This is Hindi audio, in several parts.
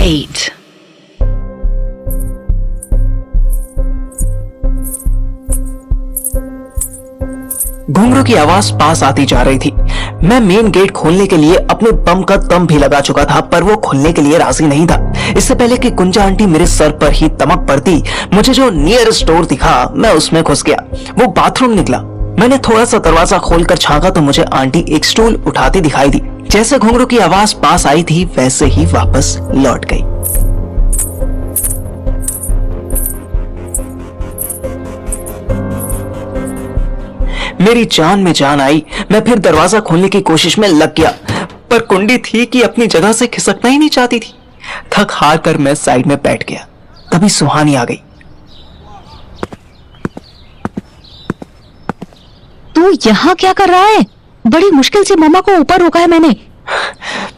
8. घुंघरू की आवाज पास आती जा रही थी। मैं मेन गेट खोलने के लिए अपने बम का दम भी लगा चुका था, पर वो खोलने के लिए राजी नहीं था। इससे पहले कि गुंजा आंटी मेरे सर पर ही तमक पड़ती, मुझे जो नियरेस्ट डोर दिखा, मैं उसमें घुस गया। वो बाथरूम निकला। मैंने थोड़ा सा दरवाजा खोलकर झांका तो मुझे आंटी एक स्टूल उठाती दिखाई दी। जैसे घुंघरू की आवाज पास आई थी, वैसे ही वापस लौट गई। मेरी जान में जान आई। मैं फिर दरवाजा खोलने की कोशिश में लग गया, पर कुंडी थी कि अपनी जगह से खिसकना ही नहीं चाहती थी। थक हार कर मैं साइड में बैठ गया। तभी सुहानी आ गई। तू यहाँ क्या कर रहा है? बड़ी मुश्किल से मम्मा को ऊपर रोका है मैंने।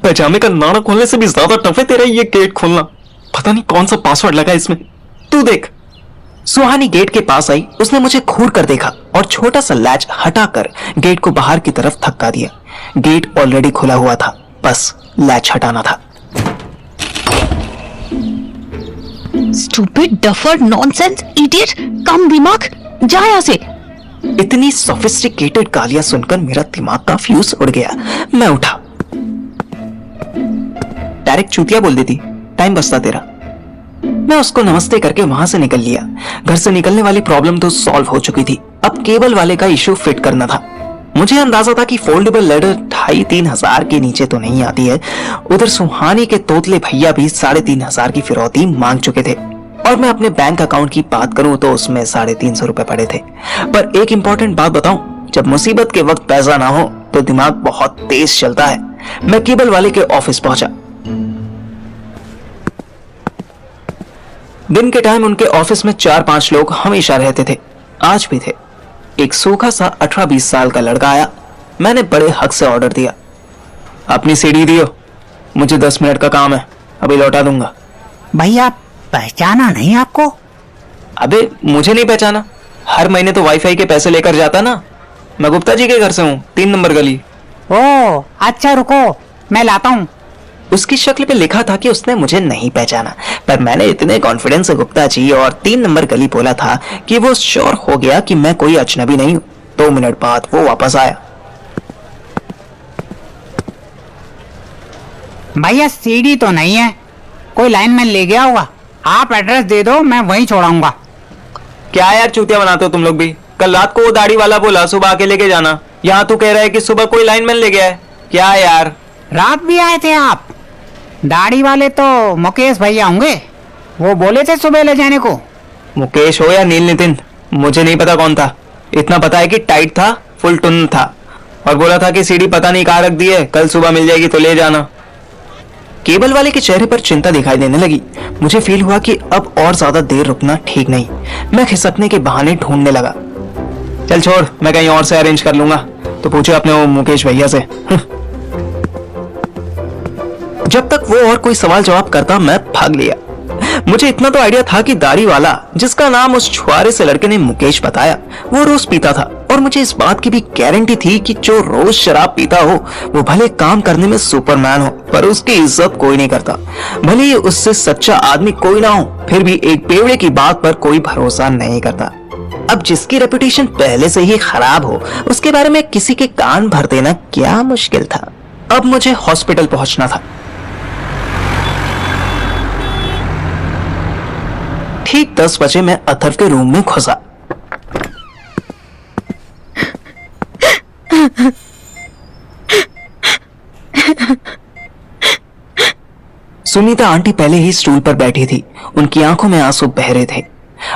पैजामे का नाड़ा खोलने से भी ज्यादा टफ है तेरा ये गेट खोलना। पता नहीं कौन सा पासवर्ड लगा इसमें। तू देख। सुहानी गेट के पास आई। उसने मुझे घूर कर देखा और छोटा सा लैच हटाकर गेट को बाहर की तरफ धक्का दिया। गेट ऑलरेडी खुला हुआ था, बस लैच हटाना था। स्टूपिड डफर नॉनसेंस इडियट, कम दिमाग, जा यहाँ से। इतनी सोफिस्टिकेटेड गालियां सुनकर मेरा दिमाग का फ्यूज उड़ गया। मैं उठा। डायरेक्ट चूतिया बोल देती, टाइम बचता तेरा। मैं उसको नमस्ते करके वहां से निकल लिया। घर से निकलने वाली प्रॉब्लम तो सॉल्व हो चुकी थी। अब केबल वाले का इशू फिट करना था। मुझे अंदाजा था कि फोल्डेबल लैडर 2,500-3,000 के नीचे तो नहीं आती है। उधर सुहानी के तोतले भैया भी 3,500 की फिरौती मांग चुके थे, और मैं अपने बैंक अकाउंट की बात करूं तो उसमें 350 रुपए पड़े थे। पर एक इंपॉर्टेंट बात बताऊं, जब मुसीबत के वक्त पैसा ना हो तो दिमाग बहुत तेज चलता है। मैं केबल वाले के ऑफिस पहुंचा। दिन के टाइम उनके ऑफिस में 4-5 लोग हमेशा रहते थे, आज भी थे। एक सूखा सा 18-20 साल का लड़का आया। मैंने बड़े हक से ऑर्डर दिया, अपनी सीढ़ी दियो, मुझे 10 मिनट का काम है, अभी लौटा दूंगा। भैया पहचाना नहीं आपको? अबे मुझे नहीं पहचाना? हर महीने तो वाईफाई के पैसे लेकर जाता ना। मैं गुप्ता जी के घर से हूँ, 3 नंबर गली। ओ अच्छा, रुको मैं लाता हूँ। उसकी शक्ल पे लिखा था कि उसने मुझे नहीं पहचाना, पर मैंने इतने कॉन्फिडेंस से गुप्ता जी और 3 नंबर गली बोला था कि वो श्योर हो गया कि मैं कोई अजनबी नहीं हूँ। 2 मिनट बाद वो वापस आया। भैया सीढ़ी तो नहीं है, कोई लाइनमैन ले गया होगा। आप एड्रेस दे दो, मैं वहीं छोड़ाऊंगा। क्या यार चूतिया बनाते हो तुम लोग भी। कल रात को वो दाढ़ी वाला बोला सुबह आके लेके जाना, यहाँ तू कह रहा है कि सुबह कोई लाइनमैन ले गया है। क्या यार, रात भी आए थे आप? दाढ़ी वाले तो मुकेश भैया होंगे, वो बोले थे सुबह ले जाने को। मुकेश हो या नील नितिन, मुझे नहीं पता कौन था। इतना पता है कि टाइट था, फुल टुन था, और बोला था कि सीढ़ी पता नहीं कहाँ रख दी है, कल सुबह मिल जाएगी तो ले जाना। केबल वाले के चेहरे पर चिंता दिखाई देने लगी। मुझे फील हुआ कि अब और ज्यादा देर रुकना ठीक नहीं। मैं खिसकने के बहाने ढूंढने लगा। चल छोड़, मैं कहीं और से अरेंज कर लूंगा। तो पूछो अपने वो मुकेश भैया से। जब तक वो और कोई सवाल जवाब करता, मैं भाग लिया। मुझे इतना तो आइडिया था कि दाढ़ी वाला, जिसका नाम उस छुआरे से लड़के ने मुकेश बताया, वो रोज पीता था, और मुझे इस बात की भी गारंटी थी कि जो रोज शराब पीता हो वो भले काम करने में सुपरमैन हो, पर उसकी इज्जत कोई नहीं करता। भले ही उससे सच्चा आदमी कोई ना हो, फिर भी एक बेवड़े की बात पर कोई भरोसा नहीं करता। अब जिसकी रेपुटेशन पहले से ही खराब हो, उसके बारे में किसी के कान भर देना क्या मुश्किल था। अब मुझे हॉस्पिटल पहुंचना था। ठीक 10 बजे मैं अथर्व के रूम में घुसा। सुनीता आंटी पहले ही स्टूल पर बैठी थी। उनकी आंखों में आंसू बह रहे थे।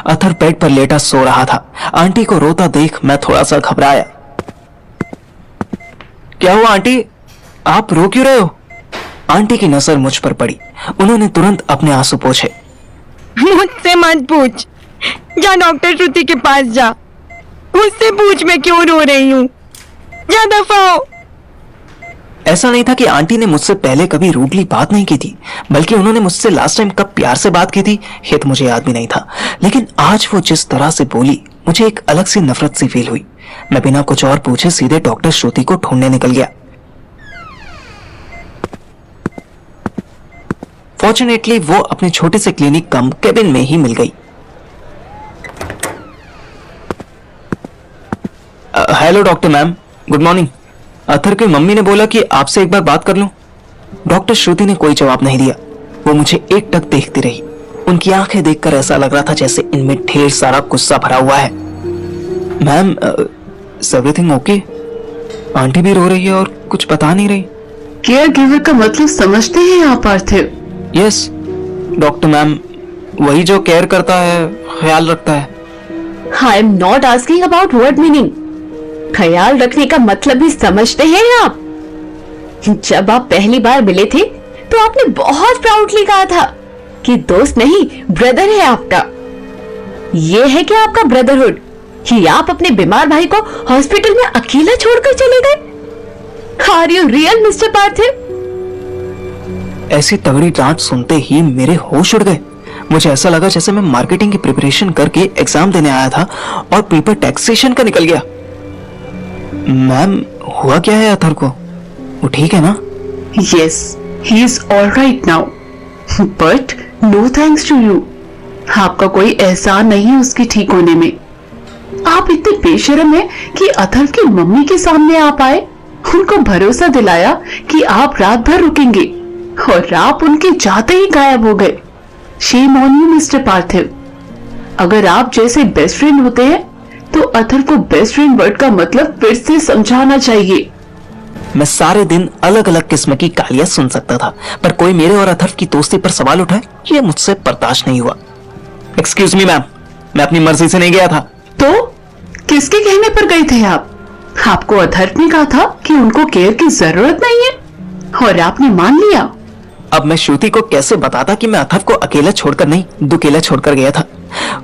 अथर्व बेड पर लेटा सो रहा था। आंटी को रोता देख मैं थोड़ा सा घबराया। क्या हुआ आंटी, आप रो क्यों रहे हो? आंटी की नजर मुझ पर पड़ी। उन्होंने तुरंत अपने आंसू पोंछे। मुझसे मत पूछ, जा डॉक्टर श्रुति के पास जा, उससे पूछ मैं क्यों रो रही हूँ, जा दफा हो। ऐसा नहीं था कि आंटी ने मुझसे पहले कभी रूडली बात नहीं की थी, बल्कि उन्होंने मुझसे लास्ट टाइम कब प्यार से बात की थी ये तो मुझे याद भी नहीं था। लेकिन आज वो जिस तरह से बोली, मुझे एक अलग सी नफरत सी फील हुई। मैं बिना कुछ और पूछे सीधे डॉक्टर श्रुति को ढूंढने निकल गया। फॉर्चुनेटली वो अपने छोटे से क्लिनिक कम केबिन में ही मिल गई। Hello doctor ma'am, good morning. Athar की मम्मी ने बोला कि आपसे एक बार बात कर लूं। डॉक्टर श्रुति ने कोई जवाब नहीं दिया। वो मुझे एकटक देखती रही। उनकी आंखें देखकर ऐसा लग रहा था जैसे इनमें ढेर सारा गुस्सा भरा हुआ है। Ma'am, everything okay? आंटी भी रो रही है और कुछ बता नहीं रही। केयर गिवर का मतलब समझते हैं आप पार्थिव? यस डॉक्टर मैम, वही जो केयर करता है, ख्याल रखता है। I am not asking about word meaning. ख्याल रखने का मतलब भी समझते हैं आप? जब आप पहली बार मिले थे तो आपने बहुत प्राउडली कहा था कि दोस्त नहीं ब्रदर है आपका। ये है क्या आपका ब्रदरहुड कि आप अपने बीमार भाई को हॉस्पिटल में अकेला छोड़कर चले गए? आर यू रियल मिस्टर पार्थिव? ऐसी तगड़ी डांट सुनते ही मेरे होश उड़ गए। मुझे ऐसा लगा जैसे मैं मार्केटिंग की प्रिपरेशन करके एग्जाम देने आया था और पेपर टैक्सेशन का निकल गया। मैम, हुआ क्या है अथर को? वो ठीक है ना? Yes, he is all right now. But no thanks to you. आपका कोई एहसान नहीं उसके ठीक होने में। आप इतने बेशर्म हैं कि अथर्व की मम्मी के सामने आप आए, उनको भरोसा दिलाया कि आप रात भर रुकेंगे और आप उनके जाते ही गायब हो गए। Shame on you, मिस्टर पार्थिव। अगर आप जैसे बेस्ट फ्रेंड होते हैं तो अथर्व को बेस्ट फ्रेंड वर्ड का मतलब फिर से समझाना चाहिए। मैं सारे दिन अलग अलग किस्म की गालियां सुन सकता था, पर कोई मेरे और अथर्व की दोस्ती पर सवाल उठाए, ये मुझसे बर्दाश्त नहीं हुआ। एक्सक्यूज मी मैम, मैं अपनी मर्जी से नहीं गया था। तो किसके कहने पर गए थे आप? आपको अथर्व ने कहा था कि उनको केयर की जरूरत नहीं है और आपने मान लिया। अब मैं श्रुति को कैसे बताता कि मैं अथर्व को अकेला छोड़कर नहीं, दुकेला छोड़कर गया था।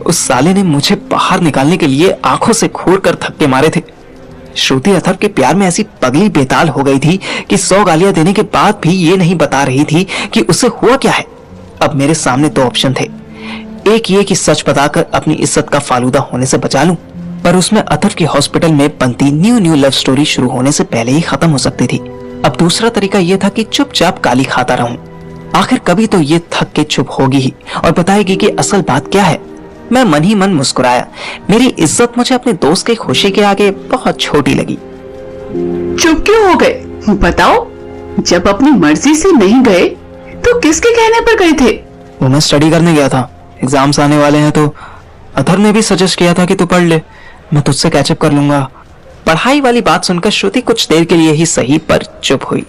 उस साले ने मुझे बाहर निकालने के लिए आंखों से घूरकर धक्के मारे थे। श्रुति अथर्व के प्यार में ऐसी पगली बेताल हो गई थी कि 100 गालियां देने के बाद भी ये नहीं बता रही थी कि उसे हुआ क्या है। अब मेरे सामने 2 ऑप्शन थे। एक ये कि सच बताकर अपनी इज्जत का फालूदा होने से बचा लूं, पर उसमें अथर्व की हॉस्पिटल में बनती न्यू लव स्टोरी शुरू होने से पहले ही खत्म हो सकती थी। अब दूसरा तरीका यह था कि चुपचाप गाली खाता रहूं। आखिर कभी तो ये थक के चुप होगी ही और बताएगी कि असल बात क्या है। मैं मन ही मन मुस्कुराया। मेरी इज्जत मुझे अपने दोस्त की खुशी के आगे बहुत छोटी लगी। चुप क्यों हो गए? बताओ, जब अपनी मर्जी से नहीं गए तो किसके कहने पर गए थे? वो मैं स्टडी करने गया था। एग्जाम्स आने वाले हैं तो अथर्व ने भी सजेस्ट किया था कि तू पढ़ ले, मैं तुझसे कैचअप कर लूंगा। पढ़ाई वाली बात सुनकर श्रुति कुछ देर के लिए ही सही पर चुप हुई,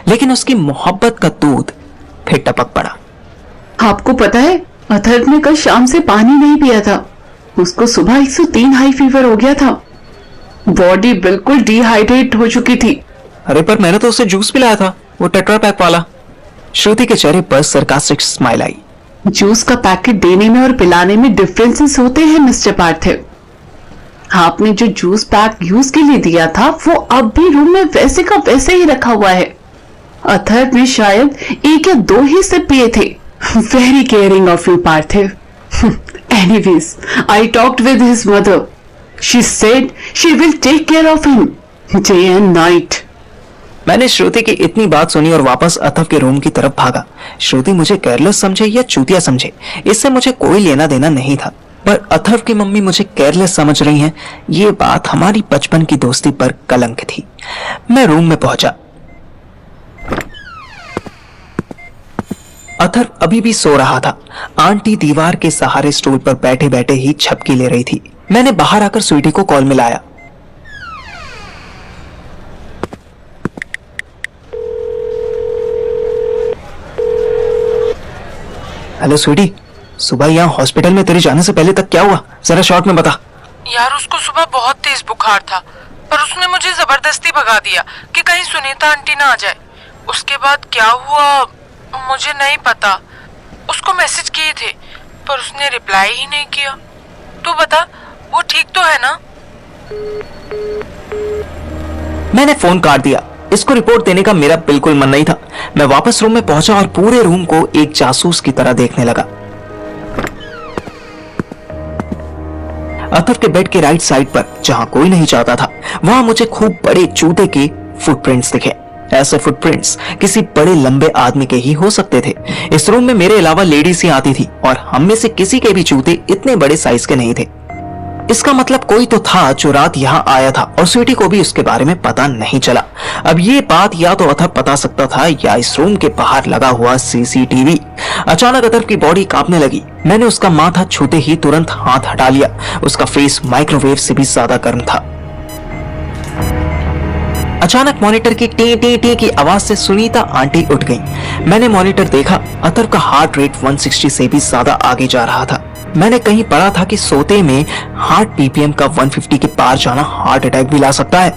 लेकिन उसकी मोहब्बत का दूध फिर टपक पड़ा। आपको पता है, अथर्व ने कल शाम से पानी नहीं पिया था। उसको सुबह 103 हाई फीवर हो गया था। बॉडी बिल्कुल डिहाइड्रेट हो चुकी थी। अरे पर मैंने तो उसे जूस पिलाया था, वो टेट्रा पैक वाला। श्रुति के चेहरे पर सरकास्टिक स्माइल आई। जूस का पैकेट देने में और पिलाने में डिफरेंसेस होते हैं मिस्टर पार्थिव। आपने जो जूस पैक यूज के लिए दिया था वो अब भी रूम में वैसे का वैसे ही रखा हुआ है। अथर्व ने शायद 1 या 2 ही सिप पिए थे। Very caring of you Parthiv. Anyways, I talked with his mother. She said she will take care of him day and night. मैंने श्रुति की इतनी बात सुनी और वापस अथर्व के रूम की तरफ भागा। श्रुति मुझे केयरलेस समझे या चूतिया समझे, इससे मुझे कोई लेना देना नहीं था, पर अथर्व की मम्मी मुझे केयरलेस समझ रही हैं, ये बात हमारी बचपन की दोस्ती पर कलंक थी। मैं रूम में पहुंचा। अथर्व अभी भी सो रहा था। आंटी दीवार के सहारे स्टूल पर बैठे बैठे ही झपकी ले रही थी। मैंने बाहर आकर स्वीटी को कॉल मिलाया। हेलो स्वीटी, सुबह यहाँ हॉस्पिटल में तेरे जाने से पहले तक क्या हुआ, जरा शॉर्ट में बता। यार उसको सुबह बहुत तेज बुखार था, पर उसने मुझे जबरदस्ती भगा दिया कि कहीं सुनीता आंटी ना आ जाए। उसके बाद क्या हुआ मुझे नहीं पता। उसको मैसेज किए थे पर उसने रिप्लाई ही नहीं किया। तू बता, वो ठीक तो है ना? मैंने फोन काट दिया। इसको रिपोर्ट देने का मेरा बिल्कुल मन नहीं था। मैं वापस रूम में पहुंचा और पूरे रूम को एक जासूस की तरह देखने लगा। अथर्व के बेड के राइट साइड पर, जहां कोई नहीं चाहता था, वहां मुझे खूब बड़े जूते के फुटप्रिंट्स दिखे। ऐसे फुटप्रिंट्स किसी बड़े लंबे आदमी के ही हो सकते थे। इस रूम में मेरे अलावा लेडीज ही आती थी और हम में से किसी के भी जूते इतने बड़े साइज के नहीं थे। इसका मतलब कोई तो था जो रात यहाँ आया था और स्वीटी को भी उसके बारे में पता नहीं चला। अब ये बात या तो अथर्व बता सकता था या इस रूम के बाहर लगा हुआ सीसीटीवी। अचानक अथर्व की बॉडी कांपने लगी। मैंने उसका माथा छूते ही तुरंत हाथ हटा लिया। उसका फेस माइक्रोवेव से भी ज्यादा गर्म था। अचानक मॉनिटर की टी टी टी की आवाज से सुनीता आंटी उठ गईं। मैंने मॉनिटर देखा, अथर्व का हार्ट रेट 160 से भी ज्यादा आगे जा रहा था। मैंने कहीं पढ़ा था कि सोते में हार्ट पीपीएम का 150 के पार जाना हार्ट अटैक भी ला सकता है।